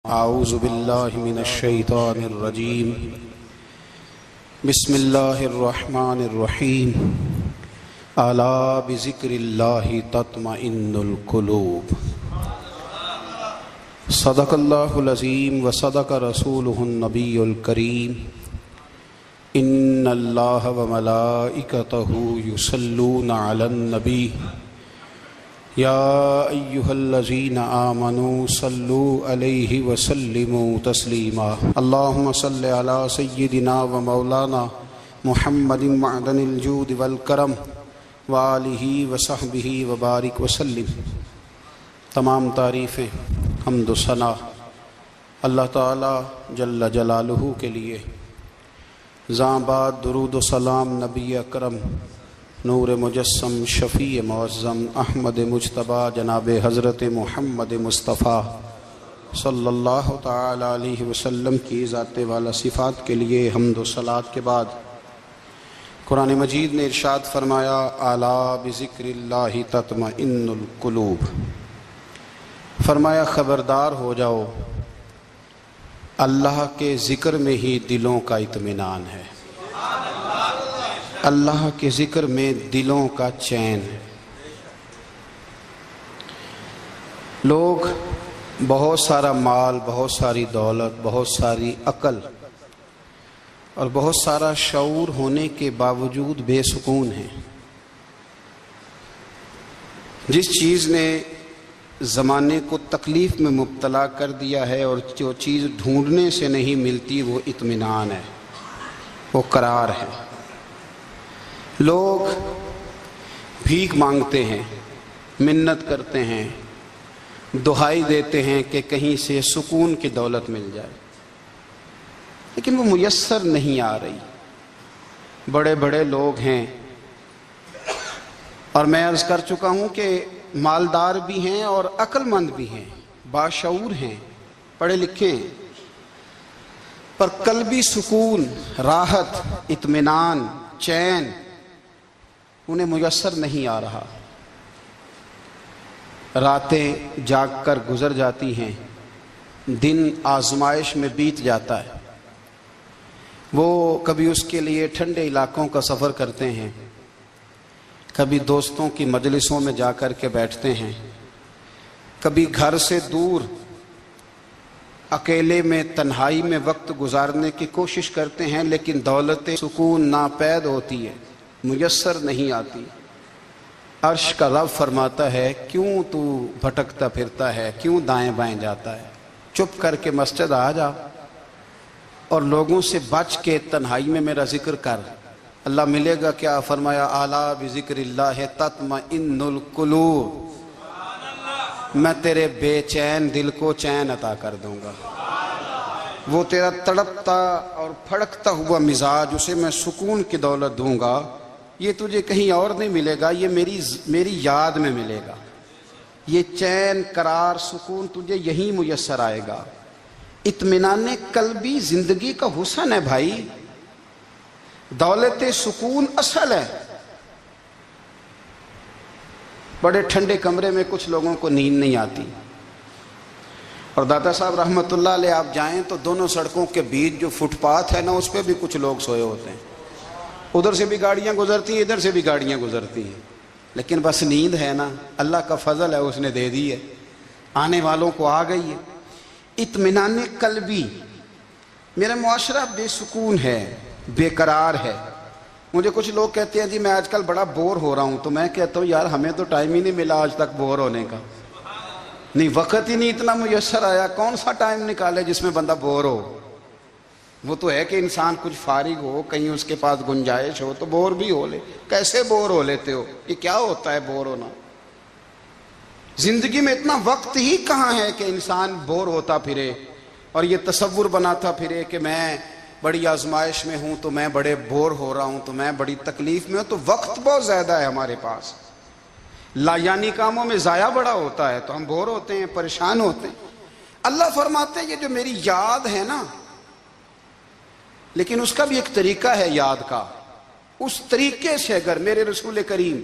اعوذ باللہ من الشیطان الرجیم بسم اللہ الرحمن الرحیم الا بذکر اللہ تطمئن القلوب صدق اللہ العظیم وصدق رسولہ النبی الکریم ان اللہ وملائکتہ یصلون علی النبی یا ایہا الذین آمنوا صلوا علیہ وسلموا تسلیما اللہم صل علی سیدنا و مولانا محمد معدن الجود والکرم وآلہ وصحبہ وبارک وسلم۔ تمام تعریفیں حمد و ثنا اللہ تعالی جل جلالہ کے لیے۔ زاں بعد درود و سلام نبی اکرم نور مجسم شفیع معظم احمد مجتبیٰ جناب حضرت محمد مصطفیٰ صلی اللہ تعالی علیہ وسلم کی ذات والا صفات کے لیے حمد و صلات کے بعد قرآن مجید نے ارشاد فرمایا الا بذکر اللہ تطمئن القلوب، فرمایا خبردار ہو جاؤ، اللہ کے ذکر میں ہی دلوں کا اطمینان ہے، اللہ کے ذکر میں دلوں کا چین ہے۔ لوگ بہت سارا مال، بہت ساری دولت، بہت ساری عقل اور بہت سارا شعور ہونے کے باوجود بے سکون ہیں۔ جس چیز نے زمانے کو تکلیف میں مبتلا کر دیا ہے اور جو چیز ڈھونڈنے سے نہیں ملتی وہ اطمینان ہے، وہ قرار ہے۔ لوگ بھیک مانگتے ہیں، منت کرتے ہیں، دہائی دیتے ہیں کہ کہیں سے سکون کی دولت مل جائے، لیکن وہ میسر نہیں آ رہی۔ بڑے بڑے لوگ ہیں اور میں عرض کر چکا ہوں کہ مالدار بھی ہیں اور عقل مند بھی ہیں، باشعور ہیں، پڑھے لکھے ہیں، پر قلبی سکون، راحت، اطمینان، چین انہیں میسر نہیں آ رہا۔ راتیں جاگ کر گزر جاتی ہیں، دن آزمائش میں بیت جاتا ہے۔ وہ کبھی اس کے لیے ٹھنڈے علاقوں کا سفر کرتے ہیں، کبھی دوستوں کی مجلسوں میں جا کر کے بیٹھتے ہیں، کبھی گھر سے دور اکیلے میں تنہائی میں وقت گزارنے کی کوشش کرتے ہیں، لیکن دولت سکون ناپید ہوتی ہے، میسر نہیں آتی۔ عرش کا رب فرماتا ہے کیوں تو بھٹکتا پھرتا ہے، کیوں دائیں بائیں جاتا ہے، چپ کر کے مسجد آ جا اور لوگوں سے بچ کے تنہائی میں میرا ذکر کر۔ اللہ ملے گا کیا؟ فرمایا اعلیٰ بذکر اللہ تطمئن القلوب، میں تیرے بے چین دل کو چین عطا کر دوں گا۔ وہ تیرا تڑپتا اور پھڑکتا ہوا مزاج، اسے میں سکون کی دولت دوں گا۔ یہ تجھے کہیں اور نہیں ملے گا، یہ میری یاد میں ملے گا۔ یہ چین، قرار، سکون تجھے یہیں میسر آئے گا۔ اطمینان قلبی زندگی کا حسن ہے بھائی، دولت سکون اصل ہے۔ بڑے ٹھنڈے کمرے میں کچھ لوگوں کو نیند نہیں آتی، اور داتا صاحب رحمۃ اللہ علیہ آپ جائیں تو دونوں سڑکوں کے بیچ جو فٹ پاتھ ہے نا، اس پہ بھی کچھ لوگ سوئے ہوتے ہیں۔ ادھر سے بھی گاڑیاں گزرتی ہیں، ادھر سے بھی گاڑیاں گزرتی ہیں، لیکن بس نیند ہے نا، اللہ کا فضل ہے، اس نے دے دی ہے، آنے والوں کو آ گئی ہے۔ اطمینان قلبی۔ میرا معاشرہ بے سکون ہے، بے قرار ہے۔ مجھے کچھ لوگ کہتے ہیں جی میں آج کل بڑا بور ہو رہا ہوں، تو میں کہتا ہوں یار ہمیں تو ٹائم ہی نہیں ملا آج تک بور ہونے کا، نہیں وقت ہی نہیں اتنا میسر آیا، کون سا ٹائم نکالے جس میں بندہ بور ہو؟ وہ تو ہے کہ انسان کچھ فارغ ہو، کہیں اس کے پاس گنجائش ہو تو بور بھی ہو لے۔ کیسے بور ہو لیتے ہو؟ یہ کیا ہوتا ہے بور ہونا؟ زندگی میں اتنا وقت ہی کہاں ہے کہ انسان بور ہوتا پھرے اور یہ تصور بناتا پھرے کہ میں بڑی آزمائش میں ہوں، تو میں بڑے بور ہو رہا ہوں، تو میں بڑی تکلیف میں ہوں۔ تو وقت بہت زیادہ ہے ہمارے پاس، لایانی کاموں میں ضائع بڑا ہوتا ہے، تو ہم بور ہوتے ہیں، پریشان ہوتے ہیں۔ اللہ فرماتے ہیں یہ جو میری یاد ہے نا، لیکن اس کا بھی ایک طریقہ ہے یاد کا، اس طریقے سے اگر میرے رسول کریم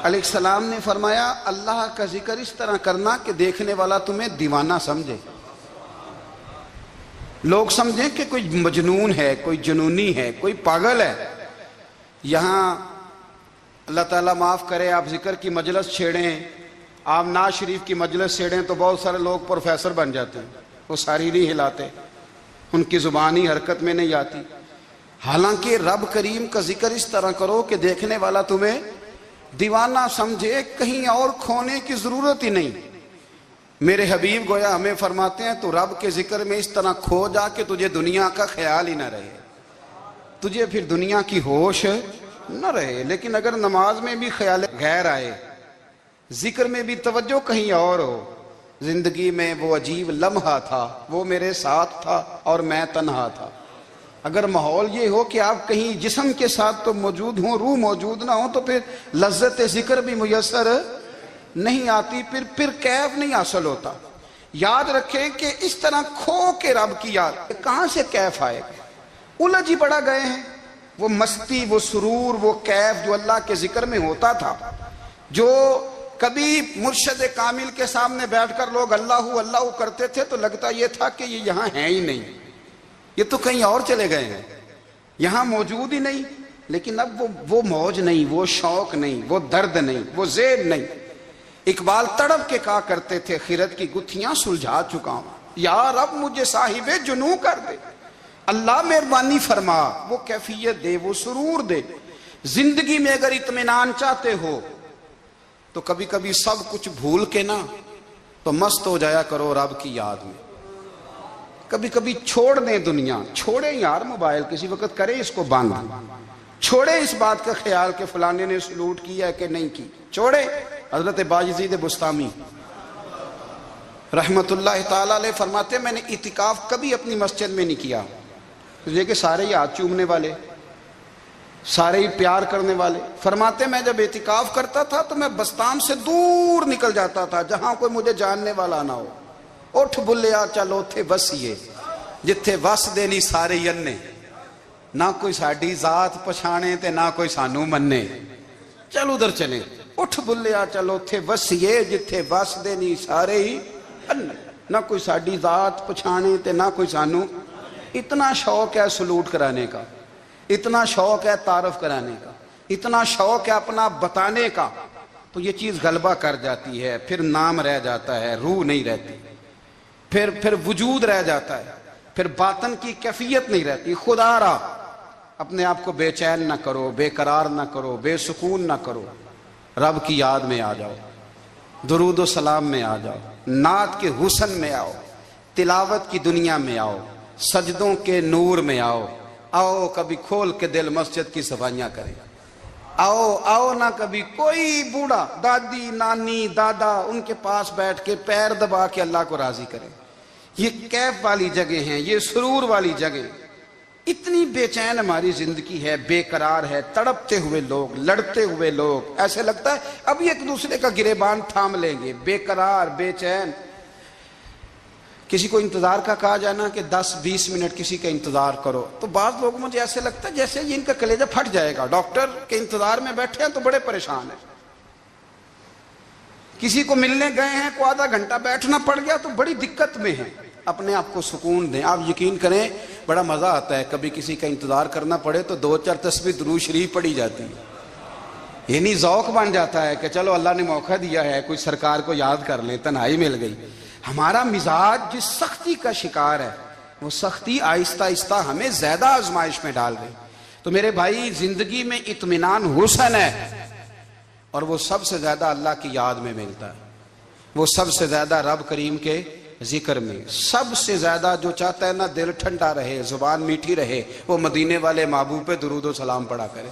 علیہ السلام نے فرمایا اللہ کا ذکر اس طرح کرنا کہ دیکھنے والا تمہیں دیوانہ سمجھے۔ لوگ سمجھیں کہ کوئی مجنون ہے، کوئی جنونی ہے، کوئی پاگل ہے۔ یہاں اللہ تعالیٰ معاف کرے، آپ ذکر کی مجلس چھیڑیں، آپ نعت شریف کی مجلس چھیڑیں تو بہت سارے لوگ پروفیسر بن جاتے ہیں، وہ ساری نہیں ہلاتے، ان کی زبان ہی حرکت میں نہیں آتی۔ حالانکہ رب کریم کا ذکر اس طرح کرو کہ دیکھنے والا تمہیں دیوانہ سمجھے، کہیں اور کھونے کی ضرورت ہی نہیں۔ میرے حبیب گویا ہمیں فرماتے ہیں تو رب کے ذکر میں اس طرح کھو جا کہ تجھے دنیا کا خیال ہی نہ رہے، تجھے پھر دنیا کی ہوش نہ رہے۔ لیکن اگر نماز میں بھی خیال غیر آئے، ذکر میں بھی توجہ کہیں اور ہو، زندگی میں وہ عجیب لمحہ تھا، وہ میرے ساتھ تھا اور میں تنہا تھا۔ اگر ماحول یہ ہو کہ آپ کہیں جسم کے ساتھ تو موجود ہوں، روح موجود نہ ہو، تو پھر لذت ذکر بھی میسر نہیں آتی، پھر کیف نہیں حاصل ہوتا۔ یاد رکھیں کہ اس طرح کھو کے رب کی یاد کہاں سے کیف آئے گا؟ الجھ ہی بڑا گئے ہیں۔ وہ مستی، وہ سرور، وہ کیف جو اللہ کے ذکر میں ہوتا تھا، جو کبھی مرشد کامل کے سامنے بیٹھ کر لوگ اللہ اللہ کرتے تھے تو لگتا یہ تھا کہ یہ یہاں ہیں ہی نہیں، یہ تو کہیں اور چلے گئے ہیں، یہاں موجود ہی نہیں۔ لیکن اب وہ موج نہیں، وہ شوق نہیں، وہ درد نہیں، وہ زیب نہیں۔ اقبال تڑپ کے کہا کرتے تھے، خیرت کی گتھیاں سلجھا چکا ہوں، یا رب مجھے صاحب جنوں کر دے، اللہ مہربانی فرما، وہ کیفیت دے، وہ سرور دے۔ زندگی میں اگر اطمینان چاہتے ہو تو کبھی کبھی سب کچھ بھول کے نا تو مست ہو جایا کرو رب کی یاد میں۔ کبھی کبھی چھوڑ دیں دنیا، چھوڑیں یار موبائل، کسی وقت کریں اس کو بند، چھوڑیں اس بات کا خیال کہ فلانے نے سلوٹ کیا ہے کہ نہیں کی، چھوڑیں۔ حضرت باجزید بستامی رحمت اللہ تعالیٰ علیہ فرماتے ہیں میں نے اعتکاف کبھی اپنی مسجد میں نہیں کیا، یہ کہ سارے ہی ہاتھ چومنے والے، سارے ہی پیار کرنے والے۔ فرماتے میں جب اعتکاف کرتا تھا تو میں بستام سے دور نکل جاتا تھا جہاں کوئی مجھے جاننے والا نہ ہو۔ اٹھ بلیا چل اوتھے وسیے جتھے وس دے نہیں سارے ینے، نہ کوئی ساڈی ذات پچھانے تے نہ کوئی سانو مننے، چل ادھر چلیں۔ اٹھ بلیا چل اوتھے وسیے جتھے وس دے نہیں سارے ہی انے، نہ کوئی ساڈی ذات پچھانے تے نہ کوئی سانو۔ اتنا شوق ہے سلوٹ کرانے کا، اتنا شوق ہے تعارف کرانے کا، اتنا شوق ہے اپنا بتانے کا، تو یہ چیز غلبہ کر جاتی ہے، پھر نام رہ جاتا ہے، روح نہیں رہتی، پھر وجود رہ جاتا ہے، پھر باطن کی کیفیت نہیں رہتی۔ خدا را اپنے آپ کو بے چین نہ کرو، بے قرار نہ کرو، بے سکون نہ کرو، رب کی یاد میں آ جاؤ، درود و سلام میں آ جاؤ، نعت کے حسن میں آؤ، تلاوت کی دنیا میں آؤ، سجدوں کے نور میں آؤ، آؤ کبھی کھول کے دل مسجد کی صفائیاں کریں، آؤ نہ کبھی کوئی بوڑھا، دادی، نانی، دادا، ان کے پاس بیٹھ کے پیر دبا کے اللہ کو راضی کریں۔ یہ کیف والی جگہ ہیں، یہ سرور والی جگہ۔ اتنی بے چین ہماری زندگی ہے، بے قرار ہے، تڑپتے ہوئے لوگ، لڑتے ہوئے لوگ، ایسے لگتا ہے ابھی ایک دوسرے کا گریبان تھام لیں گے، بے قرار، بے چین۔ کسی کو انتظار کا کہا جائے نا کہ 10-20 منٹ کسی کا انتظار کرو تو بعض لوگ مجھے ایسے لگتا ہے جیسے یہ ان کا کلیجہ پھٹ جائے گا، ڈاکٹر کے انتظار میں بیٹھے ہیں تو بڑے پریشان ہیں۔ کسی کو ملنے گئے ہیں کو آدھا گھنٹہ بیٹھنا پڑ گیا تو بڑی دقت میں ہیں۔ اپنے آپ کو سکون دیں۔ آپ یقین کریں بڑا مزہ آتا ہے، کبھی کسی کا انتظار کرنا پڑے تو 2-4 تسبیح درود شریف پڑھی جاتی ہے، یعنی ذوق بن جاتا ہے کہ چلو اللہ نے موقع دیا ہے، کوئی سرکار کو یاد کر لیں، تنہائی مل گئی۔ ہمارا مزاج جس سختی کا شکار ہے وہ سختی آہستہ آہستہ ہمیں زیادہ آزمائش میں ڈال گئی۔ تو میرے بھائی زندگی میں اطمینان حسن ہے، اور وہ سب سے زیادہ اللہ کی یاد میں ملتا ہے، وہ سب سے زیادہ رب کریم کے ذکر میں۔ سب سے زیادہ جو چاہتا ہے نا دل ٹھنڈا رہے، زبان میٹھی رہے، وہ مدینے والے محبوب پہ درود و سلام پڑھا کرے،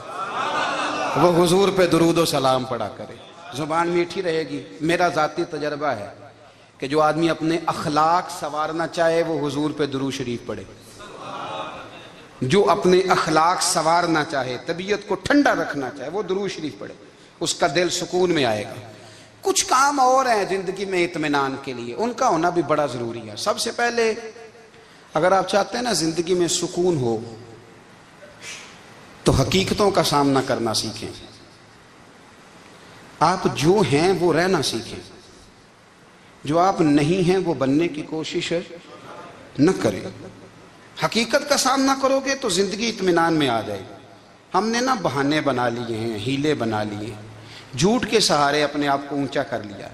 وہ حضور پہ درود و سلام پڑھا کرے، زبان میٹھی رہے گی۔ میرا ذاتی تجربہ ہے کہ جو آدمی اپنے اخلاق سنوارنا چاہے وہ حضور پہ درود شریف پڑھے، جو اپنے اخلاق سنوارنا چاہے، طبیعت کو ٹھنڈا رکھنا چاہے، وہ درود شریف پڑھے، اس کا دل سکون میں آئے گا۔ کچھ کام اور ہیں زندگی میں اطمینان کے لیے، ان کا ہونا بھی بڑا ضروری ہے۔ سب سے پہلے اگر آپ چاہتے ہیں نا زندگی میں سکون ہو تو حقیقتوں کا سامنا کرنا سیکھیں، آپ جو ہیں وہ رہنا سیکھیں، جو آپ نہیں ہیں وہ بننے کی کوشش نہ کریں۔ حقیقت کا سامنا کرو گے تو زندگی اطمینان میں آ جائے گی۔ ہم نے نا بہانے بنا لیے ہیں، ہیلے بنا لیے، جھوٹ کے سہارے اپنے آپ کو اونچا کر لیا۔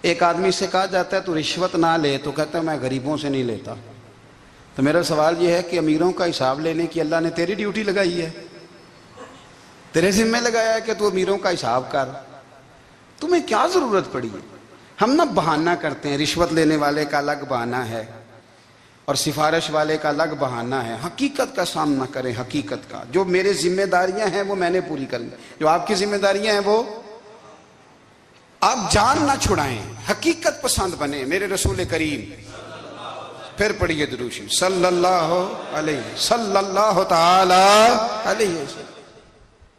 ایک آدمی سے کہا جاتا ہے تو رشوت نہ لے، تو کہتا ہے میں غریبوں سے نہیں لیتا۔ تو میرا سوال یہ ہے کہ امیروں کا حساب لینے کی اللہ نے تیری ڈیوٹی لگائی ہے، تیرے ذمہ لگایا ہے کہ تو امیروں کا حساب کر، تمہیں کیا ضرورت پڑی ہے؟ ہم نا بہانہ کرتے ہیں، رشوت لینے والے کا الگ بہانہ ہے اور سفارش والے کا الگ بہانہ ہے۔ حقیقت کا سامنا کریں، حقیقت کا۔ جو میرے ذمہ داریاں ہیں وہ میں نے پوری کرنی، جو آپ کی ذمہ داریاں ہیں وہ آپ جان نہ چھڑائیں، حقیقت پسند بنیں۔ میرے رسول کریم، پھر پڑھیے درود شریف، صلی اللہ تعالی علیہ وسلم۔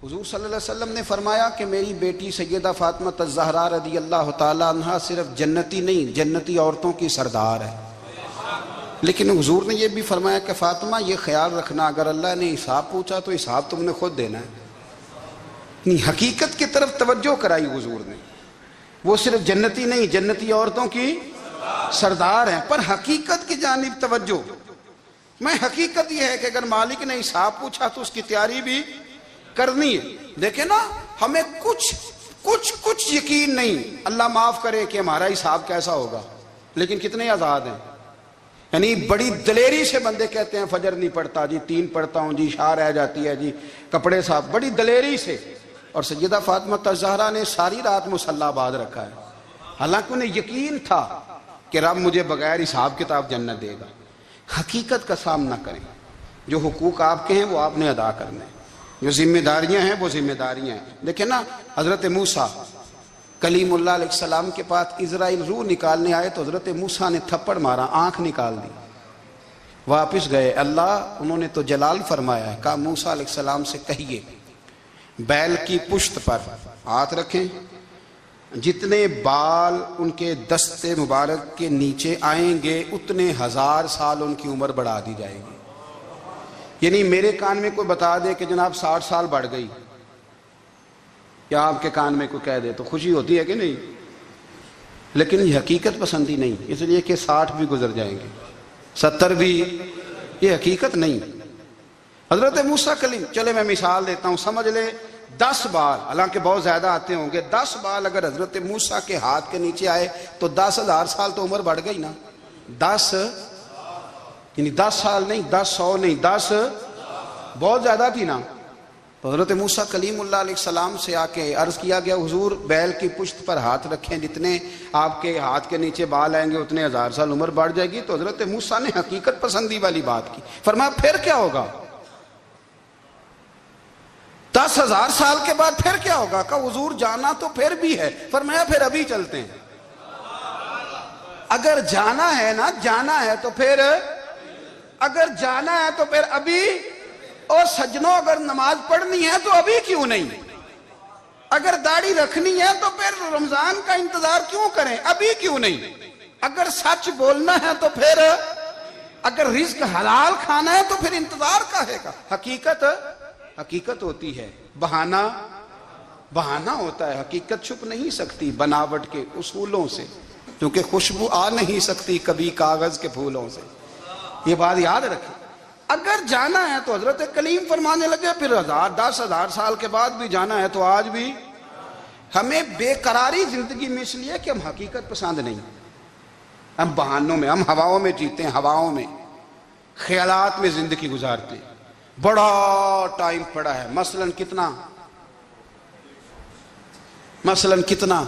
حضور صلی اللہ علیہ وسلم نے فرمایا کہ میری بیٹی سیدہ فاطمہ الزہرا رضی اللہ تعالی عنہا صرف جنتی نہیں، جنتی عورتوں کی سردار ہے۔ لیکن حضور نے یہ بھی فرمایا کہ فاطمہ یہ خیال رکھنا اگر اللہ نے حساب پوچھا تو حساب تم نے خود دینا ہے۔ نہیں، حقیقت کی طرف توجہ کرائی حضور نے، وہ صرف جنتی نہیں، جنتی عورتوں کی سردار ہیں، پر حقیقت کی جانب توجہ۔ میں حقیقت یہ ہے کہ اگر مالک نے حساب پوچھا تو اس کی تیاری بھی کرنی ہے۔ دیکھیں نا، ہمیں کچھ یقین نہیں، اللہ معاف کرے کہ ہمارا حساب کیسا ہوگا، لیکن کتنے آزاد ہیں۔ یعنی بڑی دلیری سے بندے کہتے ہیں فجر نہیں پڑھتا جی، 3 پڑھتا ہوں جی، شاہ رہ جاتی ہے جی، کپڑے صاف، بڑی دلیری سے۔ اور سیدہ فاطمہ الزہرا نے ساری رات مصلی باز رکھا ہے، حالانکہ انہیں یقین تھا کہ رب مجھے بغیر حساب کتاب جنت دے گا۔ حقیقت کا سامنا کریں، جو حقوق آپ کے ہیں وہ آپ نے ادا کرنے ہیں، جو ذمہ داریاں ہیں وہ ذمہ داریاں ہیں۔ دیکھیں نا، حضرت موسیٰ کلیم اللہ علیہ السلام کے پاس اسرائیل روح نکالنے آئے تو حضرت موسیٰ نے تھپڑ مارا، آنکھ نکال دی، واپس گئے۔ اللہ انہوں نے تو جلال فرمایا ہے، کہا موسیٰ علیہ السلام سے کہیے بیل کی پشت پر ہاتھ رکھیں، جتنے بال ان کے دستے مبارک کے نیچے آئیں گے اتنے 1000 سال ان کی عمر بڑھا دی جائے گی۔ یعنی میرے کان میں کوئی بتا دے کہ جناب 60 سال بڑھ گئی، یا آپ کے کان میں کوئی کہہ دے تو خوشی ہوتی ہے کہ نہیں؟ لیکن یہ حقیقت پسندی نہیں، اس لیے کہ 60 بھی گزر جائیں گے، 70 بھی، یہ حقیقت نہیں۔ حضرت موسیٰ کلیم، چلے میں مثال دیتا ہوں، سمجھ لے 10 بال، حالانکہ بہت زیادہ آتے ہوں گے، 10 بال اگر حضرت موسیٰ کے ہاتھ کے نیچے آئے تو 10,000 سال تو عمر بڑھ گئی نا۔ 10 یعنی 10 سال نہیں، 10 نہیں، 10 بہت زیادہ تھی نا۔ تو حضرت موسیٰ کلیم اللہ علیہ السلام سے آ کے عرض کیا گیا، حضور بیل کی پشت پر ہاتھ رکھیں، جتنے آپ کے ہاتھ کے نیچے بال آئیں گے اتنے 1000 سال عمر بڑھ جائے گی۔ تو حضرت موسیٰ نے حقیقت پسندی والی بات کی، فرمایا پھر کیا ہوگا؟ 10,000 سال کے بعد پھر کیا ہوگا؟ کہا حضور جانا تو پھر بھی ہے، فرمایا پھر ابھی چلتے ہیں۔ اگر جانا ہے نا، جانا ہے تو پھر، اگر جانا ہے تو پھر ابھی۔ اور سجنوں، اگر نماز پڑھنی ہے تو ابھی کیوں نہیں؟ اگر داڑھی رکھنی ہے تو پھر رمضان کا انتظار کیوں کریں؟ ابھی کیوں نہیں؟ اگر سچ بولنا ہے تو پھر، اگر رزق حلال کھانا ہے تو پھر انتظار کاہے کا؟ حقیقت ہوتی ہے، بہانہ ہوتا ہے، حقیقت چھپ نہیں سکتی بناوٹ کے اصولوں سے، کیونکہ خوشبو آ نہیں سکتی کبھی کاغذ کے پھولوں سے۔ یہ بات یاد رکھیں، اگر جانا ہے تو حضرت کلیم فرمانے لگے پھر 10,000 سال کے بعد بھی جانا ہے تو آج بھی۔ ہمیں بے قراری زندگی میں اس لیے کہ ہم حقیقت پسند نہیں، ہم بہانوں میں، ہم ہواؤں میں جیتے ہیں، ہواؤں میں، خیالات میں زندگی گزارتے ہیں۔ بڑا ٹائم پڑا ہے، مثلاً کتنا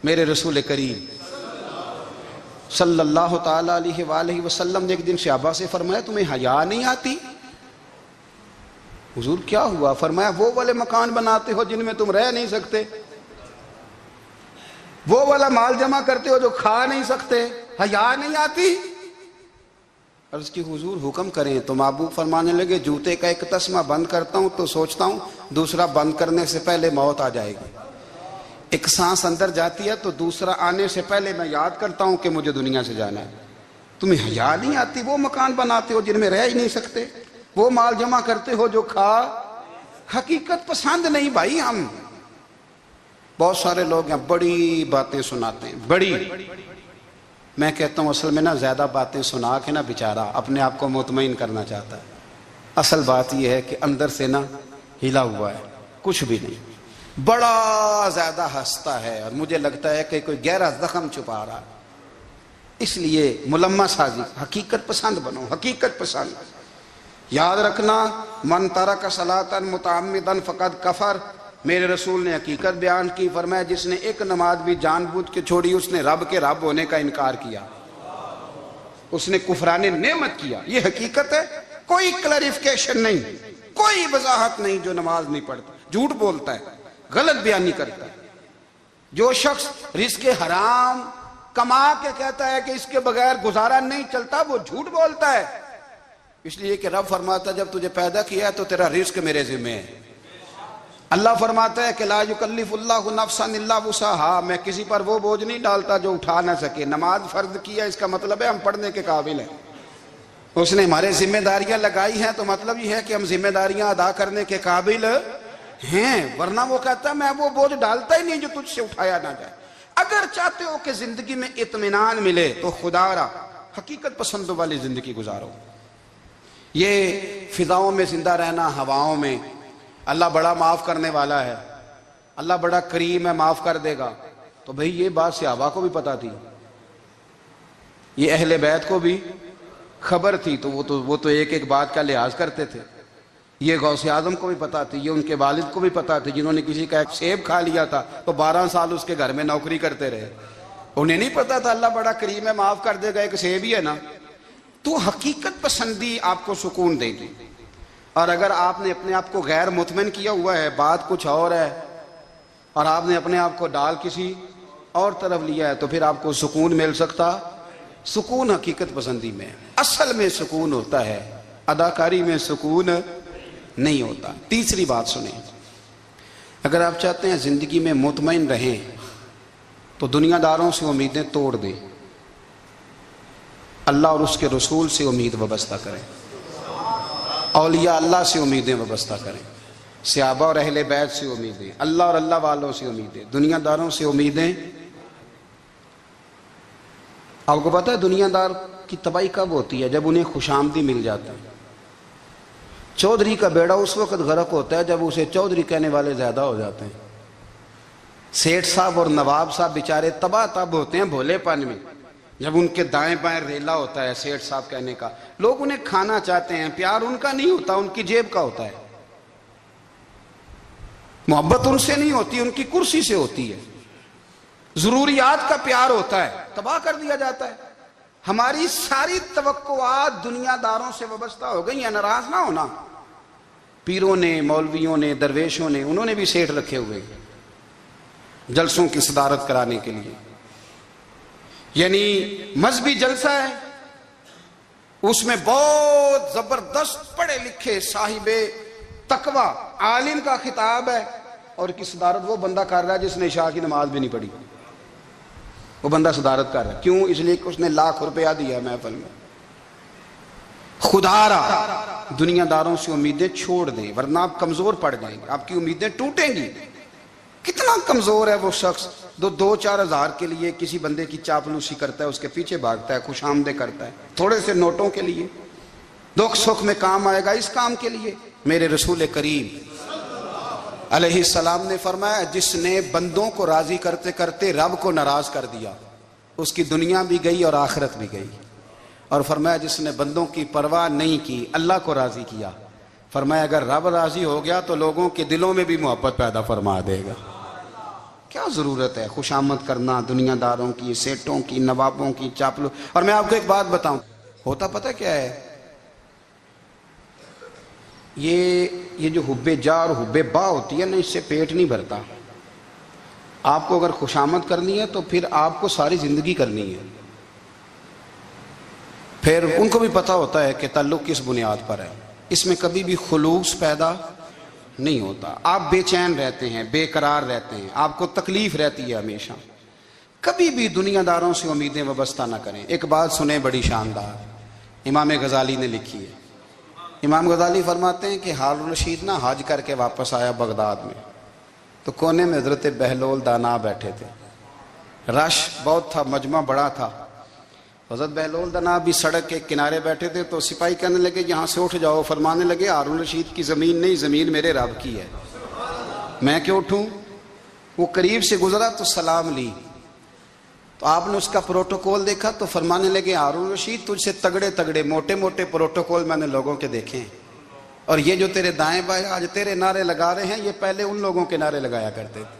میرے رسول کریم صلی اللہ تعالیٰ علیہ وآلہ وسلم نے ایک دن صحابہ سے فرمایا تمہیں حیا نہیں آتی؟ حضور کیا ہوا؟ فرمایا وہ والے مکان بناتے ہو جن میں تم رہ نہیں سکتے، وہ والا مال جمع کرتے ہو جو کھا نہیں سکتے، حیا نہیں آتی؟ عرض کی حضور حکم کریں تو محبوب فرمانے لگے جوتے کا ایک تسمہ بند کرتا ہوں تو سوچتا ہوں دوسرا بند کرنے سے پہلے موت آ جائے گی، ایک سانس اندر جاتی ہے تو دوسرا آنے سے پہلے میں یاد کرتا ہوں کہ مجھے دنیا سے جانا ہے۔ تمہیں حیا نہیں آتی؟ وہ مکان بناتے ہو جن میں رہ ہی نہیں سکتے، وہ مال جمع کرتے ہو جو کھا۔ حقیقت پسند نہیں بھائی ہم۔ بہت سارے لوگ ہیں بڑی باتیں سناتے ہیں، بڑی، میں کہتا ہوں اصل میں نا زیادہ باتیں سنا کے نا بیچارہ اپنے آپ کو مطمئن کرنا چاہتا ہے. اصل بات یہ ہے کہ اندر سے نا ہلا ہوا ہے، کچھ بھی نہیں، بڑا زیادہ ہنستا ہے اور مجھے لگتا ہے کہ کوئی گہرا زخم چھپا رہا ہے. اس لیے ملمہ سازی، حقیقت پسند بنو، حقیقت پسند. یاد رکھنا، من ترک صلاۃ متعمدا فقد کفر. میرے رسول نے حقیقت بیان کی، فرمایا جس نے ایک نماز بھی جان بوجھ کے چھوڑی اس نے رب کے رب ہونے کا انکار کیا، اس نے کفران نعمت کیا. یہ حقیقت ہے، کوئی کلیریفیکیشن نہیں، کوئی وضاحت نہیں. جو نماز نہیں پڑھتا، جھوٹ بولتا ہے، غلط بیانی کرتا ہے. جو شخص رزق حرام کما کے کہتا ہے کہ اس کے بغیر گزارا نہیں چلتا، وہ جھوٹ بولتا ہے. اس لیے کہ رب فرماتا ہے جب تجھے پیدا کیا ہے تو تیرا رزق میرے ذمہ ہے. اللہ فرماتا ہے کہ لا یکلف اللہ نفسا الا وسعها، میں کسی پر وہ بوجھ نہیں ڈالتا جو اٹھا نہ سکے. نماز فرض کیا، اس کا مطلب ہے ہم پڑھنے کے قابل ہیں. اس نے ہمارے ذمہ داریاں لگائی ہیں تو مطلب یہ ہے کہ ہم ذمہ داریاں ادا کرنے کے قابل ہیں، ورنہ وہ کہتا ہے میں وہ بوجھ ڈالتا ہی نہیں جو تجھ سے اٹھایا نہ جائے. اگر چاہتے ہو کہ زندگی میں اطمینان ملے تو خدا را حقیقت پسندوں والی زندگی گزارو. یہ فضاؤں میں زندہ رہنا، ہواؤں میں اللہ بڑا معاف کرنے والا ہے، اللہ بڑا کریم ہے، معاف کر دے گا. تو بھئی یہ بات صحابہ کو بھی پتا تھی، یہ اہل بیت کو بھی خبر تھی، تو وہ تو ایک ایک بات کا لحاظ کرتے تھے. یہ غوث اعظم کو بھی پتا تھی، یہ ان کے والد کو بھی پتا تھی جنہوں نے کسی کا ایک سیب کھا لیا تھا تو 12 سال اس کے گھر میں نوکری کرتے رہے. انہیں نہیں پتا تھا اللہ بڑا کریم ہے، معاف کر دے گا، ایک سیب ہی ہے نا. تو حقیقت پسندی آپ کو سکون دے گی. اور اگر آپ نے اپنے آپ کو غیر مطمئن کیا ہوا ہے، بات کچھ اور ہے، اور آپ نے اپنے آپ کو ڈال کسی اور طرف لیا ہے، تو پھر آپ کو سکون مل سکتا؟ سکون حقیقت پسندی میں، اصل میں سکون ہوتا ہے، اداکاری میں سکون نہیں ہوتا. تیسری بات سنیں، اگر آپ چاہتے ہیں زندگی میں مطمئن رہیں تو دنیا داروں سے امیدیں توڑ دیں، اللہ اور اس کے رسول سے امید وابستہ کریں، اولیاء اللہ سے امیدیں وابستہ کریں، صحابہ اور اہل بیت سے امیدیں، اللہ اور اللہ والوں سے امیدیں، دنیا داروں سے امیدیں. آپ کو پتہ ہے دنیا دار کی تباہی کب ہوتی ہے؟ جب انہیں خوشامدی مل جاتا ہے. چودھری کا بیڑا اس وقت غرق ہوتا ہے جب اسے چودھری کہنے والے زیادہ ہو جاتے ہیں. سیٹھ صاحب اور نواب صاحب بیچارے تباہ تب ہوتے ہیں بھولے پن میں، جب ان کے دائیں بائیں ریلا ہوتا ہے سیٹھ صاحب کہنے کا. لوگ انہیں کھانا چاہتے ہیں، پیار ان کا نہیں ہوتا، ان کی جیب کا ہوتا ہے. محبت ان سے نہیں ہوتی، ان کی کرسی سے ہوتی ہے. ضروریات کا پیار ہوتا ہے، تباہ کر دیا جاتا ہے. ہماری ساری توقعات دنیا داروں سے وابستہ ہو گئی ہیں. ناراض نہ ہونا، پیروں نے، مولویوں نے، درویشوں نے، انہوں نے بھی سیٹھ رکھے ہوئے جلسوں کی صدارت کرانے کے لیے. یعنی مذہبی جلسہ ہے، اس میں بہت زبردست پڑھے لکھے صاحب تقوی عالم کا خطاب ہے، اور کی صدارت وہ بندہ کر رہا ہے جس نے عشاء کی نماز بھی نہیں پڑھی. وہ بندہ صدارت کر رہا ہے، کیوں؟ اس لیے کہ اس نے ₹1,00,000 دیا محفل میں. خدا را دنیا داروں سے امیدیں چھوڑ دیں، ورنہ آپ کمزور پڑ جائیں گے، آپ کی امیدیں ٹوٹیں گی. کتنا کمزور ہے وہ شخص جو 2-4 ہزار کے لیے کسی بندے کی چاپلوسی کرتا ہے، اس کے پیچھے بھاگتا ہے، خوش آمدیں کرتا ہے تھوڑے سے نوٹوں کے لیے. دکھ سکھ میں کام آئے گا اس کام کے لیے. میرے رسول کریم علیہ السلام نے فرمایا جس نے بندوں کو راضی کرتے کرتے رب کو ناراض کر دیا، اس کی دنیا بھی گئی اور آخرت بھی گئی. اور فرمایا جس نے بندوں کی پرواہ نہیں کی، اللہ کو راضی کیا، فرمایا اگر رب راضی ہو گیا تو لوگوں کے دلوں میں بھی محبت پیدا فرما دے گا. کیا ضرورت ہے خوشامد کرنا دنیا داروں کی، سیٹوں کی، نوابوں کی، چاپلو. اور میں آپ کو ایک بات بتاؤں، ہوتا پتہ کیا ہے؟ یہ جو حب جا اور حب با ہوتی ہے نا، اس سے پیٹ نہیں بھرتا. آپ کو اگر خوشامد کرنی ہے تو پھر آپ کو ساری زندگی کرنی ہے. پھر ان کو بھی پتہ ہوتا ہے کہ تعلق کس بنیاد پر ہے، اس میں کبھی بھی خلوص پیدا نہیں ہوتا. آپ بے چین رہتے ہیں، بے قرار رہتے ہیں، آپ کو تکلیف رہتی ہے ہمیشہ. کبھی بھی دنیا داروں سے امیدیں وابستہ نہ کریں. ایک بات سنیں بڑی شاندار، امام غزالی نے لکھی ہے. امام غزالی فرماتے ہیں کہ ہارون الرشید نہ حج کر کے واپس آیا بغداد میں، تو کونے میں حضرت بہلول دانا بیٹھے تھے. رش بہت تھا، مجمع بڑا تھا. حضرت بہلول دنا بھی سڑک کے کنارے بیٹھے تھے تو سپاہی کہنے لگے یہاں سے اٹھ جاؤ، فرمانے لگے ہارون رشید کی زمین نہیں، زمین میرے رب کی ہے، میں کیوں اٹھوں؟ وہ قریب سے گزرا تو سلام لی، تو آپ نے اس کا پروٹوکول دیکھا تو فرمانے لگے ہارون رشید تجھ سے تگڑے تگڑے موٹے موٹے پروٹوکول میں نے لوگوں کے دیکھے ہیں، اور یہ جو تیرے دائیں بائیں آج تیرے نعرے لگا رہے ہیں یہ پہلے ان لوگوں کے نعرے لگایا کرتے تھے،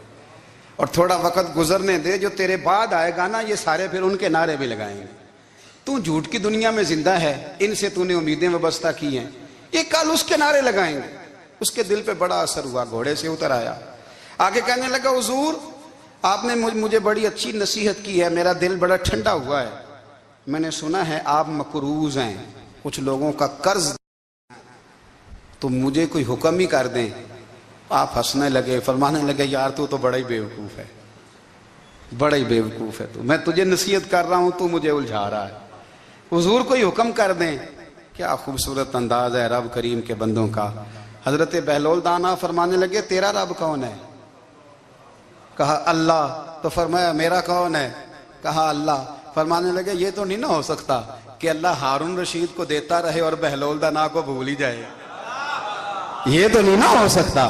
اور تھوڑا وقت گزرنے دے، جو تیرے بعد آئے گا نا یہ سارے پھر ان کے نعرے بھی لگائیں گے۔ تو جھوٹ کی دنیا میں زندہ ہے، ان سے تو نے امیدیں وابستہ کی ہیں، یہ کل اس کے نعرے لگائیں گے۔ اس کے دل پہ بڑا اثر ہوا، گھوڑے سے اتر آیا، آگے کہنے لگا حضور آپ نے مجھے بڑی اچھی نصیحت کی ہے، میرا دل بڑا ٹھنڈا ہوا ہے، میں نے سنا ہے آپ مقروض ہیں، کچھ لوگوں کا قرض، تو مجھے کوئی حکم ہی کر دیں۔ آپ ہنسنے لگے، فرمانے لگے یار تو بڑا ہی بیوقوف ہے، بڑا ہی بیوقوف ہے تو، میں تجھے نصیحت کر رہا ہوں تو مجھے الجھا رہا ہے، حضور کوئی حکم کر دیں۔ کیا خوبصورت انداز ہے رب کریم کے بندوں کا۔ حضرت بہلول دانا فرمانے لگے تیرا رب کون ہے؟ کہا اللہ، تو فرمایا میرا کون ہے؟ کہا اللہ۔ فرمانے لگے یہ تو نہیں نہ ہو سکتا کہ اللہ ہارون رشید کو دیتا رہے اور بہلول دانا کو بھول ہی جائے، یہ تو نہیں نہ ہو سکتا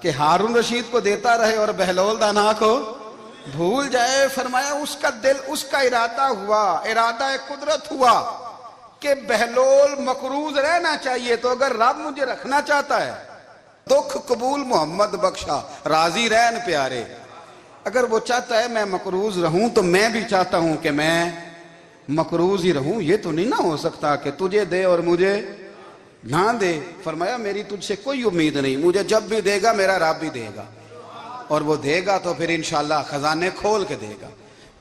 کہ ہارون رشید کو دیتا رہے اور بہلول دانا کو بھول جائے۔ فرمایا اس کا دل، اس کا ارادہ ہوا، ارادہ قدرت ہوا کہ بہلول مقروض رہنا چاہیے، تو اگر رب مجھے رکھنا چاہتا ہے، دکھ قبول محمد بخشا راضی رہن پیارے، اگر وہ چاہتا ہے میں مقروض رہوں تو میں بھی چاہتا ہوں کہ میں مقروض ہی رہوں، یہ تو نہیں نہ ہو سکتا کہ تجھے دے اور مجھے نہ دے۔ فرمایا میری تجھ سے کوئی امید نہیں، مجھے جب بھی دے گا میرا رب بھی دے گا، اور وہ دے گا تو پھر انشاءاللہ خزانے کھول کے دے گا۔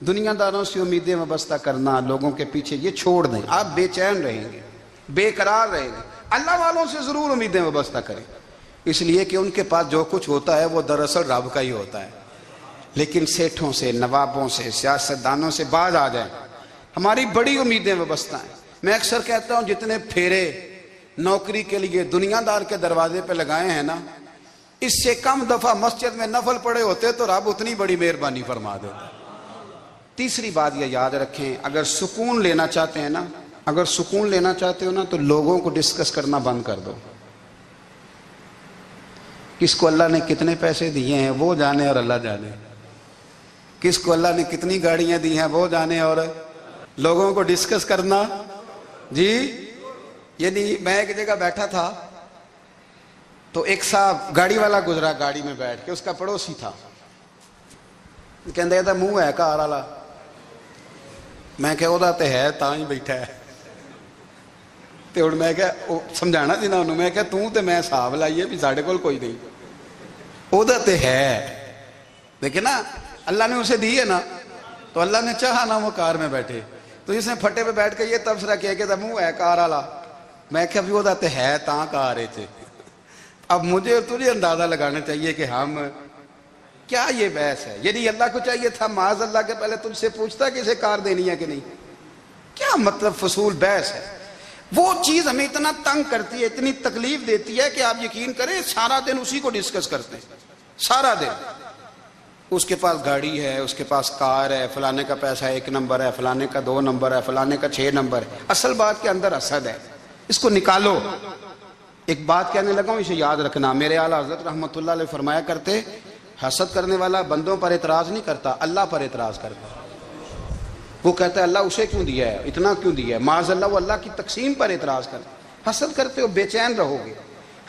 دنیا داروں سے امیدیں وابستہ کرنا، لوگوں کے پیچھے، یہ چھوڑ دیں، آپ بے چین رہیں گے، بے قرار رہیں گے۔ اللہ والوں سے ضرور امیدیں وابستہ کریں، اس لیے کہ ان کے پاس جو کچھ ہوتا ہے وہ دراصل رب کا ہی ہوتا ہے۔ لیکن سیٹھوں سے، نوابوں سے، سیاستدانوں سے باز آ جائیں، ہماری بڑی امیدیں وابستہ ہیں۔ میں اکثر کہتا ہوں جتنے پھیرے نوکری کے لیے دنیا دار کے دروازے پہ لگائے ہیں نا، اس سے کم دفعہ مسجد میں نفل پڑے ہوتے تو رب اتنی بڑی مہربانی فرما دیتا۔ تیسری بات یہ یاد رکھیں، اگر سکون لینا چاہتے ہیں نا، اگر سکون لینا چاہتے ہو نا تو لوگوں کو ڈسکس کرنا بند کر دو۔ کس کو اللہ نے کتنے پیسے دیے ہیں وہ جانے اور اللہ جانے، کس کو اللہ نے کتنی گاڑیاں دی ہیں وہ جانے، اور لوگوں کو ڈسکس کرنا جی۔ یعنی میں ایک جگہ بیٹھا تھا تو ایک صاحب گاڑی والا گزرا، گاڑی میں بیٹھ کے، اس کا پڑوسی تھا، کہندے تھا منہ ہے کار والا، میں کہ وہ تے ہے تاں ہی بیٹھا ہے، تے ہن میں کہ سمجھانا سی نا انہوں، میں کہ توں تے میں حساب لائیے بھی ساڈے کول کوئی نہیں، وہ تے ہے، لیکن نا اللہ نے اسے دی ہے نا، تو اللہ نے چاہا نا وہ کار میں بیٹھے، تو اس نے پھٹے پہ بیٹھ کے یہ تبصرہ کیا کہ منہ ہے کار والا، میں کہ ابھی وہ تے ہے تاں کار ہے تھے۔ اب مجھے اور تجھے اندازہ لگانا چاہیے کہ ہم کیا یہ بحث ہے، یعنی اللہ کو چاہیے تھا معاذ اللہ کے پہلے تجھ سے پوچھتا کہ اسے کار دینی ہے کہ نہیں، کیا مطلب فضول بحث ہے۔ وہ چیز ہمیں اتنا تنگ کرتی ہے، اتنی تکلیف دیتی ہے کہ آپ یقین کریں سارا دن اسی کو ڈسکس کرتے ہیں، سارا دن اس کے پاس گاڑی ہے، اس کے پاس کار ہے، فلانے کا پیسہ 1 نمبر ہے، فلانے کا 2 نمبر ہے، فلانے کا 6 نمبر ہے۔ اصل بات کے اندر حسد ہے، اس کو نکالو۔ ایک بات کہنے لگا ہوں، اسے یاد رکھنا، میرے اعلیٰ حضرت رحمۃ اللہ علیہ فرمایا کرتے، حسد کرنے والا بندوں پر اعتراض نہیں کرتا، اللہ پر اعتراض کرتا۔ وہ کہتا ہے اللہ اسے کیوں دیا ہے، اتنا کیوں دیا ہے، معاذ اللہ وہ اللہ کی تقسیم پر اعتراض کرتا۔ حسد کرتے ہو بے چین رہو گے،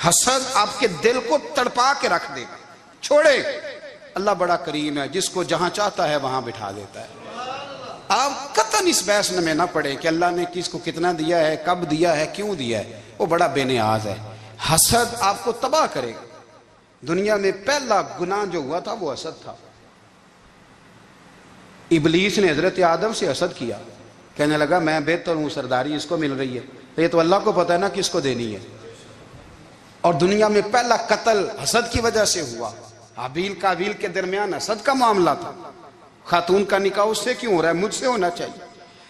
حسد آپ کے دل کو تڑپا کے رکھ دے گا، چھوڑے۔ اللہ بڑا کریم ہے، جس کو جہاں چاہتا ہے وہاں بٹھا دیتا ہے۔ آپ قطعاً اس بحث میں نہ پڑے کہ اللہ نے کس کو کتنا دیا ہے، کب دیا ہے، کیوں دیا ہے، وہ بڑا بے نیاز ہے۔ حسد آپ کو تباہ کرے گا۔ دنیا میں پہلا گناہ جو ہوا تھا وہ حسد تھا۔ ابلیس نے حضرت آدم سے حسد کیا، کہنے لگا میں بہتر ہوں، سرداری اس کو مل رہی ہے، یہ تو اللہ کو پتہ ہے نا کس کو دینی ہے۔ اور دنیا میں پہلا قتل حسد کی وجہ سے ہوا، حابیل قابیل کے درمیان حسد کا معاملہ تھا۔ خاتون کا نکاح اس سے کیوں ہو رہا ہے، مجھ سے ہونا چاہیے۔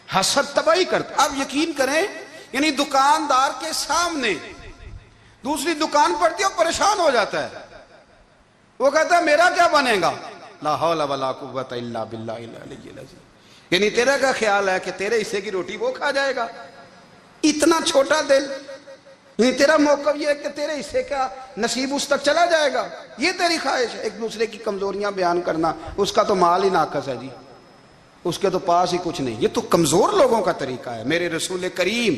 حسد تباہی کرتا۔ اب یقین کریں، یعنی دکاندار کے سامنے دوسری دکان پڑتی ہے اور پریشان ہو جاتا ہے، وہ کہتا ہے میرا کیا بنے گا، لا حول ولا قوت الا باللہ العلی العظیم۔ یعنی تیرا کیا خیال ہے کہ تیرے حصے کی روٹی وہ کھا جائے گا؟ اتنا چھوٹا دل، یعنی تیرا موقف یہ ہے کہ تیرے حصے کا نصیب اس تک چلا جائے گا، یہ تیری خواہش ہے؟ ایک دوسرے کی کمزوریاں بیان کرنا، اس کا تو مال ہی ناقص ہے جی، اس کے تو پاس ہی کچھ نہیں، یہ تو کمزور لوگوں کا طریقہ ہے۔ میرے رسول کریم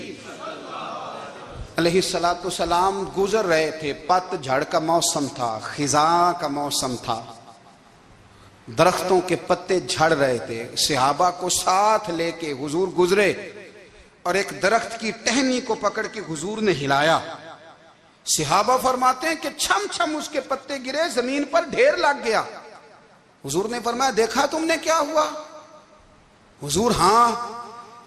علیہ السلام گزر رہے تھے، پت جھڑ کا موسم تھا، خزاں کا موسم تھا، درختوں کے پتے جھڑ رہے تھے، صحابہ کو ساتھ لے کے حضور گزرے اور ایک درخت کی ٹہنی کو پکڑ کے حضور نے ہلایا۔ صحابہ فرماتے ہیں کہ چھم چھم اس کے پتے گرے، زمین پر ڈھیر لگ گیا۔ حضور نے فرمایا دیکھا تم نے کیا ہوا؟ حضور ہاں۔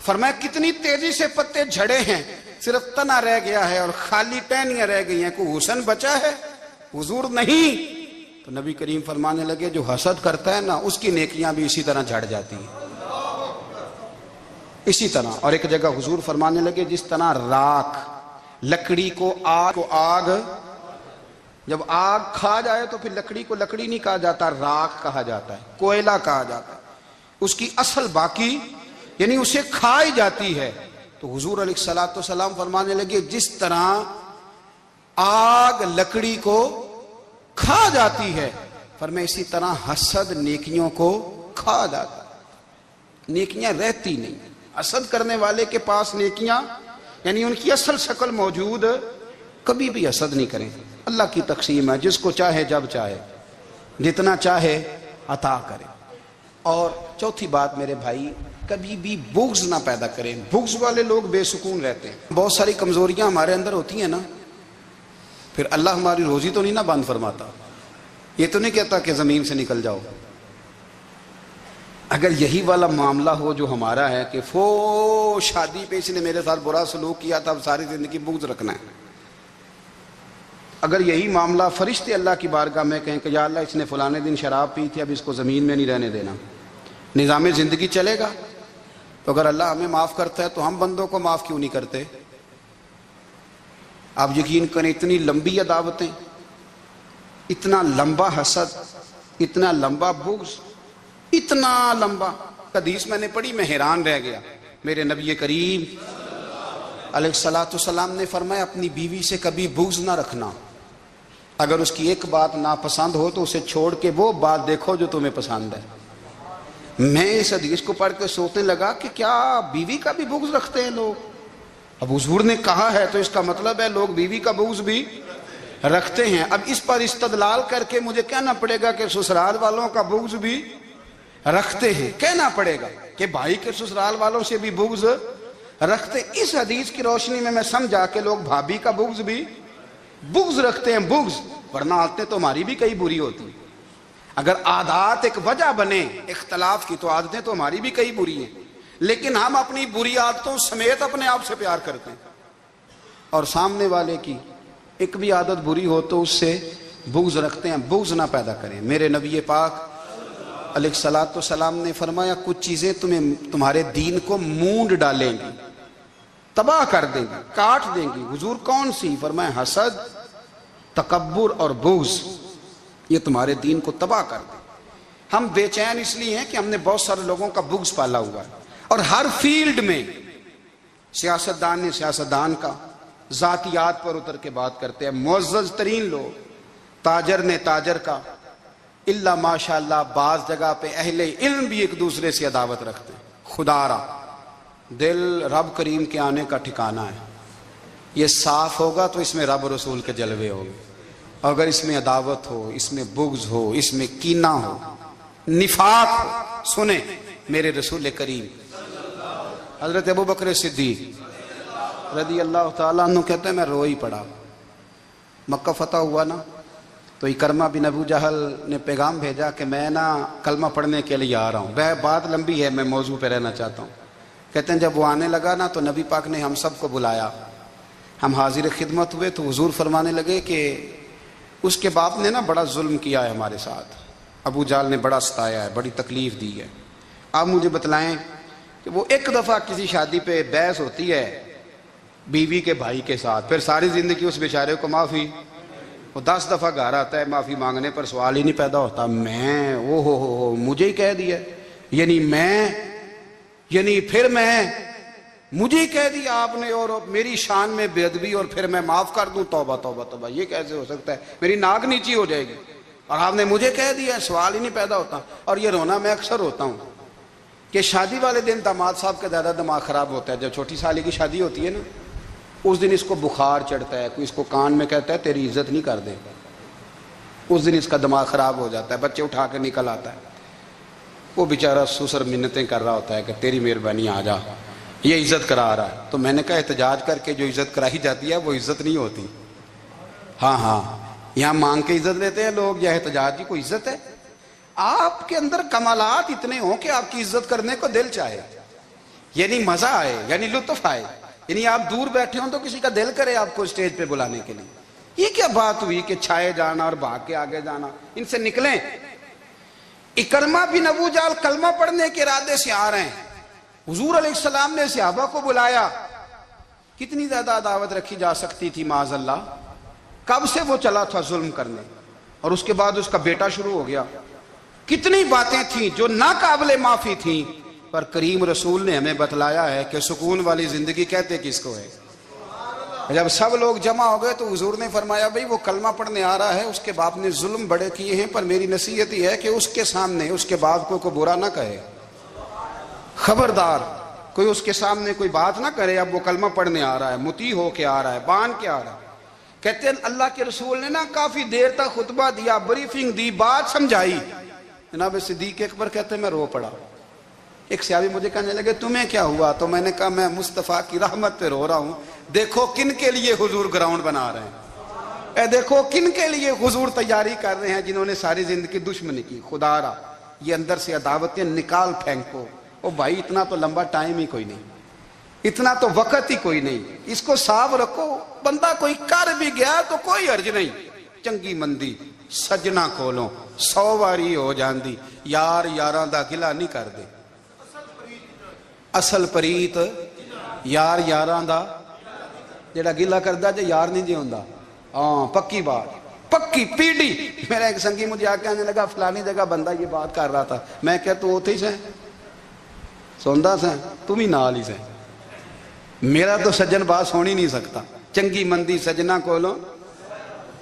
فرمایا کتنی تیزی سے پتے جھڑے ہیں، صرف تنا رہ گیا ہے اور خالی ٹہنیاں رہ گئی ہیں، کوئی حسن بچا ہے؟ حضور نہیں۔ تو نبی کریم فرمانے لگے جو حسد کرتا ہے نا، اس کی نیکیاں بھی اسی طرح جھڑ جاتی ہیں، اسی طرح۔ اور ایک جگہ حضور فرمانے لگے جس طرح راکھ لکڑی کو آگ جب آگ کھا جائے تو پھر لکڑی کو لکڑی نہیں کہا جاتا، راکھ کہا جاتا ہے، کوئلہ کہا جاتا ہے، اس کی اصل باقی یعنی اسے کھائی جاتی ہے۔ تو حضور علیہ السلام فرمانے لگے جس طرح آگ لکڑی کو کھا جاتی ہے، فرمایا اسی طرح حسد نیکیوں کو کھا جاتا ہے، نیکیاں رہتی نہیں۔ حسد کرنے والے کے پاس نیکیاں یعنی ان کی اصل شکل موجود، کبھی بھی حسد نہیں کریں۔ اللہ کی تقسیم ہے، جس کو چاہے جب چاہے جتنا چاہے عطا کرے۔ اور چوتھی بات میرے بھائی، کبھی بھی بغض نہ پیدا کریں۔ بغض والے لوگ بے سکون رہتے ہیں۔ بہت ساری کمزوریاں ہمارے اندر ہوتی ہیں نا، پھر اللہ ہماری روزی تو نہیں نہ بند فرماتا، یہ تو نہیں کہتا کہ زمین سے نکل جاؤ۔ اگر یہی والا معاملہ ہو جو ہمارا ہے کہ شادی پہ اس نے میرے ساتھ برا سلوک کیا تھا، اب ساری زندگی بغض رکھنا ہے، اگر یہی معاملہ فرشتے اللہ کی بارگاہ میں کہیں کہ یا اللہ اس نے فلانے دن شراب پی تھی، اب اس کو زمین میں نہیں رہنے دینا، نظام زندگی چلے گا؟ تو اگر اللہ ہمیں معاف کرتا ہے تو ہم بندوں کو معاف کیوں نہیں کرتے؟ آپ یقین کریں اتنی لمبی عداوتیں، اتنا لمبا حسد، اتنا لمبا بغض، اتنا لمبا۔ حدیث میں نے پڑھی، میں حیران رہ گیا۔ میرے نبی کریم علیہ السلام نے فرمایا اپنی بیوی سے کبھی بغض نہ رکھنا، اگر اس کی ایک بات ناپسند ہو تو اسے چھوڑ کے وہ بات دیکھو جو تمہیں پسند ہے۔ میں اس حدیث کو پڑھ کے سوچنے لگا کہ کیا بیوی کا بھی بغض رکھتے ہیں لوگ؟ اب حضور نے کہا ہے تو اس کا مطلب ہے لوگ بیوی کا بغض بھی رکھتے ہیں۔ اب اس پر استدلال کر کے مجھے کہنا پڑے گا کہ سسرال والوں کا بغض بھی رکھتے ہیں، کہنا پڑے گا کہ بھائی کے سسرال والوں سے بھی بغض رکھتے۔ اس حدیث کی روشنی میں سمجھا کہ لوگ بھابھی کا بغض بھی بغض رکھتے ہیں، بغض، ورنہ عادتیں تو ہماری بھی کئی بری ہوتی ہیں۔ اگر عادات ایک وجہ بنے اختلاف کی تو عادتیں تو ہماری بھی کئی بری ہیں، لیکن ہم اپنی بری عادتوں سمیت اپنے آپ سے پیار کرتے ہیں، اور سامنے والے کی ایک بھی عادت بری ہو تو اس سے بغض رکھتے ہیں۔ بغض نہ پیدا کریں۔ میرے نبی پاک علیہ السلام نے فرمایا کچھ چیزیں تمہارے دین کو مونڈ ڈالیں گی، تباہ کر دیں گی، کاٹ دیں گی۔ حضور کون سی؟ فرمایا حسد، تکبر اور بغض، یہ تمہارے دین کو تباہ کر دیں۔ ہم بے چین اس لیے ہیں کہ ہم نے بہت سارے لوگوں کا بغض پالا ہوا ہے، اور ہر فیلڈ میں سیاستدان نے سیاستدان کا، ذاتیات پر اتر کے بات کرتے ہیں، معزز ترین لوگ، تاجر نے تاجر کا، اللہ ماشاءاللہ بعض جگہ پہ اہل علم بھی ایک دوسرے سے عداوت رکھتے ہیں۔ خدا را دل رب کریم کے آنے کا ٹھکانہ ہے، یہ صاف ہوگا تو اس میں رب رسول کے جلوے ہوں گے، اگر اس میں عداوت ہو، اس میں بغض ہو، اس میں کینہ ہو، نفاق ہو۔ سنیں میرے رسول کریم حضرت ابوبکر صدیق رضی اللہ تعالیٰ عنہ کہتے ہیں میں رو ہی پڑا۔ مکہ فتح ہوا نا تو اکرمہ بن ابو جہل نے پیغام بھیجا کہ میں نا کلمہ پڑھنے کے لیے آ رہا ہوں۔ بات لمبی ہے، میں موضوع پہ رہنا چاہتا ہوں۔ کہتے ہیں جب وہ آنے لگا نا تو نبی پاک نے ہم سب کو بلایا، ہم حاضر خدمت ہوئے تو حضور فرمانے لگے کہ اس کے باپ نے نا بڑا ظلم کیا ہے ہمارے ساتھ، ابو جہل نے بڑا ستایا ہے، بڑی تکلیف دی ہے۔ آپ مجھے بتلائیں کہ وہ ایک دفعہ کسی شادی پہ بحث ہوتی ہے بیوی کے بھائی کے ساتھ، پھر ساری زندگی اس بیچارے کو معافی، وہ 10 دفعہ گھر آتا ہے معافی مانگنے پر سوال ہی نہیں پیدا ہوتا، میں او ہو مجھے ہی کہہ دیا، یعنی میں یعنی پھر مجھے کہہ دیا آپ نے اور میری شان میں بے ادبی اور پھر میں معاف کر دوں؟ توبہ توبہ توبہ، یہ کیسے ہو سکتا ہے؟ میری ناک نیچی ہو جائے گی اور آپ نے مجھے کہہ دیا، سوال ہی نہیں پیدا ہوتا۔ اور یہ رونا میں اکثر ہوتا ہوں کہ شادی والے دن داماد صاحب کا زیادہ دماغ خراب ہوتا ہے۔ جب چھوٹی سالی کی شادی ہوتی ہے نا، اس دن اس کو بخار چڑھتا ہے، کوئی اس کو کان میں کہتا ہے تیری عزت نہیں کر دے، اس دن اس کا دماغ خراب ہو جاتا ہے، بچے اٹھا کے نکل آتا ہے، وہ بیچارہ سسر منتیں کر رہا ہوتا ہے کہ تیری مہربانی آ جا، یہ عزت کرا رہا ہے۔ تو میں نے کہا احتجاج کر کے جو عزت کرائی جاتی ہے وہ عزت نہیں ہوتی۔ ہاں یہاں مانگ کے عزت لیتے ہیں لوگ، یا احتجاج کی کوئی عزت ہے؟ آپ کے اندر کمالات اتنے ہوں کہ آپ کی عزت کرنے کو دل چاہے، یعنی مزہ آئے، یعنی لطف آئے، یعنی آپ دور بیٹھے ہوں تو کسی کا دل کرے آپ کو اسٹیج پہ بلانے کے لیے۔ یہ کیا بات ہوئی کہ چھائے جانا اور بھاگ کے آگے جانا؟ ان سے نکلیں۔ اکرمہ بن ابو جہل کلمہ پڑھنے کے ارادے سے آ رہے ہیں، حضور علیہ السلام نے صحابہ کو بلایا۔ کتنی زیادہ دعوت رکھی جا سکتی تھی معاذ اللہ؟ کب سے وہ چلا تھا ظلم کرنے، اور اس کے بعد اس کا بیٹا شروع ہو گیا۔ کتنی باتیں تھیں جو ناقابل معافی تھیں، پر کریم رسول نے ہمیں بتلایا ہے کہ سکون والی زندگی کہتے کس کو ہے۔ جب سب لوگ جمع ہو گئے تو حضور نے فرمایا بھئی وہ کلمہ پڑھنے آ رہا ہے، اس کے باپ نے ظلم بڑے کیے ہیں، پر میری نصیحت یہ ہے کہ اس کے سامنے اس کے باپ کو برا نہ کہے، خبردار کوئی اس کے سامنے کوئی بات نہ کرے۔ اب وہ کلمہ پڑھنے آ رہا ہے، مطیع ہو کے آ رہا ہے، بان کے آ رہا ہے۔ کہتے ہیں اللہ کے رسول نے نا کافی دیر تک خطبہ دیا، بریفنگ دی، بات سمجھائی۔ جناب صدیق اکبر کہتے ہیں میں رو پڑا۔ ایک صحابی مجھے کہنے لگے تمہیں کیا ہوا؟ تو میں نے کہا میں مصطفیٰ کی رحمت پہ رو رہا ہوں۔ دیکھو کن کے لیے حضور گراؤنڈ بنا رہے ہیں، اے دیکھو کن کے لیے حضور تیاری کر رہے ہیں، جنہوں نے ساری زندگی دشمنی کی۔ خدا را یہ اندر سے عداوتیں نکال پھینکو۔ او بھائی اتنا تو لمبا ٹائم ہی کوئی نہیں، اتنا تو وقت ہی کوئی نہیں، اس کو صاف رکھو۔ بندہ کوئی کر بھی گیا تو کوئی حرج نہیں، چنگی مندی سجنا کولوں 100 واری ہو جاندی، یار یاراں دا گلا نہیں کر دے۔ اصل پریت یار یاراں دا جڑا گلا کردا جے یار نہیں جے ہوندا۔ ہاں پکی بات، پکی پیڑی۔ میرا ایک سنگی مجھے آ کے آنے لگا فلانی جگہ بندہ یہ بات کر رہا تھا، میں کہ تو اوتھے ہی سے سوندا سے تم ہی نال ہی سے، میرا تو سجن بات سن ہی نہیں سکتا۔ چنگی مندی سجنا کولوں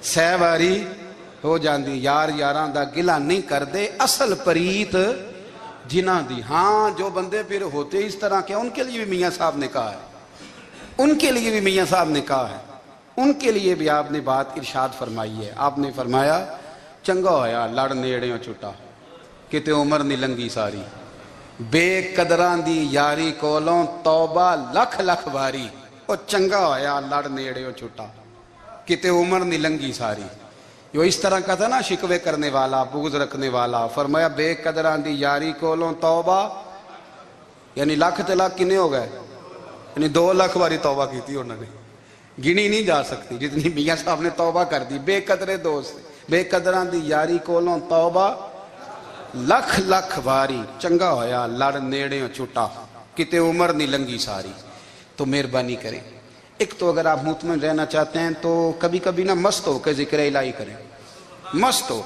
100 واری ہو جاندی، یار یاراں دا گلا نہیں کر دے، اصل پریت جنہ دی۔ ہاں جو بندے پھر ہوتے اس طرح کے، ان کے لیے بھی میاں صاحب نے کہا ہے، ان کے لیے بھی میاں صاحب نے کہا ہے، ان کے لیے بھی آپ نے بات ارشاد فرمائی ہے۔ آپ نے فرمایا چنگا ہویا لڑ نیڑیوں چھٹا، کتے عمر نہیں لنگی ساری، بے قدران دی یاری کولوں توبہ لکھ لکھ باری۔ او چنگا ہویا لڑ نیڑیوں چھٹا، کتے عمر نہیں لنگی ساری۔ جو اس طرح کا تھا نا شکوے کرنے والا، بغض رکھنے والا، فرمایا بے قدران دی یاری کولوں توبہ، یعنی لاکھ تے لاکھ کنے ہو گئے، یعنی 2 لاکھ باری توبہ کی تھی انہوں نے، گنی نہیں جا سکتی جتنی میاں صاحب نے توبہ کر دی۔ بے قدرے دوست، بے قدران دی یاری کولوں توبہ لکھ لکھ باری، چنگا ہویا لڑ نیڑیوں چھٹا، کتے عمر نہیں لنگی ساری۔ تو مہربانی کریں، ایک تو اگر آپ مطمئن رہنا چاہتے ہیں تو کبھی کبھی نا مست ہو کے ذکر الہی کریں، مست ہو،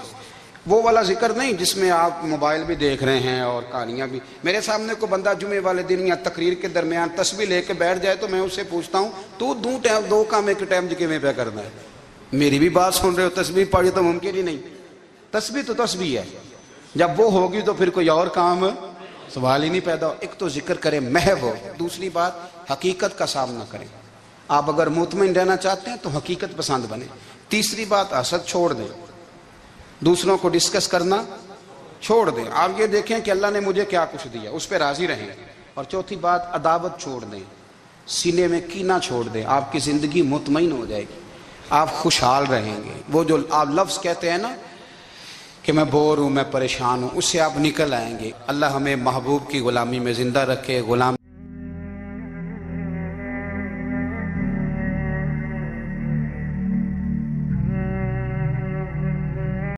وہ والا ذکر نہیں جس میں آپ موبائل بھی دیکھ رہے ہیں اور کہانیاں بھی۔ میرے سامنے کو بندہ جمعے والے دن یا تقریر کے درمیان تسبیح لے کے بیٹھ جائے تو میں اس سے پوچھتا ہوں تو دو کام ایک ٹائم جی میں پہ کرنا ہے؟ میری بھی بات سن رہے ہو، تسبیح پڑھی تو ممکن ہی نہیں۔ تسبیح تو تسبیح ہے، جب وہ ہوگی تو پھر کوئی اور کام سوال ہی نہیں پیدا ہو۔ ایک تو ذکر کریں محو ہو، دوسری بات حقیقت کا سامنا کریں۔ آپ اگر مطمئن رہنا چاہتے ہیں تو حقیقت پسند بنیں۔ تیسری بات حسد چھوڑ دیں، دوسروں کو ڈسکس کرنا چھوڑ دیں، آپ یہ دیکھیں کہ اللہ نے مجھے کیا کچھ دیا، اس پہ راضی رہیں۔ اور چوتھی بات عداوت چھوڑ دیں، سینے میں کینہ چھوڑ دیں، آپ کی زندگی مطمئن ہو جائے گی، آپ خوشحال رہیں گے۔ وہ جو آپ لفظ کہتے ہیں نا کہ میں بور ہوں، میں پریشان ہوں، اس سے آپ نکل آئیں گے۔ اللہ ہمیں محبوب کی غلامی میں زندہ رکھے، غلام